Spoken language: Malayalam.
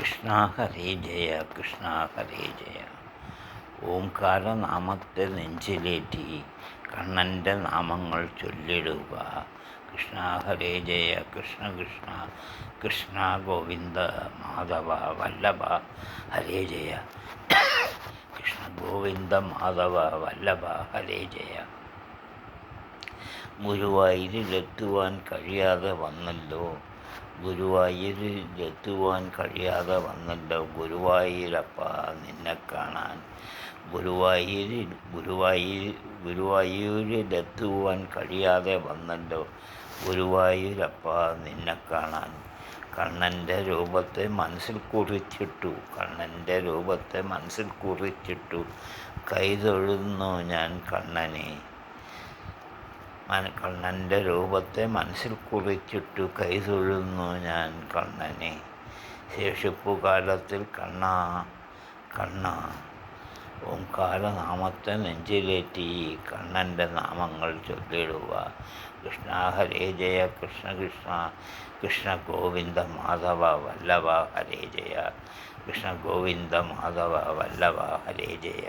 കൃഷ്ണ ഹരേ ജയ, കൃഷ്ണ ഹരേ ജയ. ഓംകാരനാമത്തെ നെഞ്ചിലേറ്റി കണ്ണൻ്റെ നാമങ്ങൾ ചൊല്ലിടുക. കൃഷ്ണ ഹരേ ജയ, കൃഷ്ണ കൃഷ്ണ കൃഷ്ണ ഗോവിന്ദ മാധവ വല്ലഭ ഹരേ ജയ, കൃഷ്ണ ഗോവിന്ദ മാധവ വല്ലഭ ഹരേ ജയ. ഗുരുവായൂരിലെത്തുവാൻ കഴിയാതെ വന്നല്ലോ, ഗുരുവായൂരിലെത്തുവാൻ കഴിയാതെ വന്നല്ലോ, ഗുരുവായൂരപ്പ നിന്നെ കാണാൻ. ഗുരുവായൂരിലെത്തുവാൻ കഴിയാതെ വന്നല്ലോ, ഗുരുവായൂരപ്പ നിന്നെ കാണാൻ. കണ്ണൻ്റെ രൂപത്തെ മനസ്സിൽ കുറിച്ചിട്ടു, കണ്ണൻ്റെ രൂപത്തെ മനസ്സിൽ കുറിച്ചിട്ടു, കൈതൊഴുന്നു ഞാൻ കണ്ണനെ. കണ്ണൻ്റെ രൂപത്തെ മനസ്സിൽ കുറിച്ചിട്ടു, കൈതൊഴുന്നു ഞാൻ കണ്ണനെ. ശേഷിപ്പുകാലത്തിൽ കണ്ണാ കണ്ണാ, ഓംകാരനാമത്തെ നെഞ്ചിലേറ്റി കണ്ണൻ്റെ നാമങ്ങൾ ചൊല്ലിടുക. കൃഷ്ണ ഹരേ ജയ, കൃഷ്ണ കൃഷ്ണ കൃഷ്ണ ഗോവിന്ദ മാധവ വല്ലഭ ഹരേ ജയ, കൃഷ്ണ ഗോവിന്ദ മാധവ വല്ലഭ ഹരേ ജയ.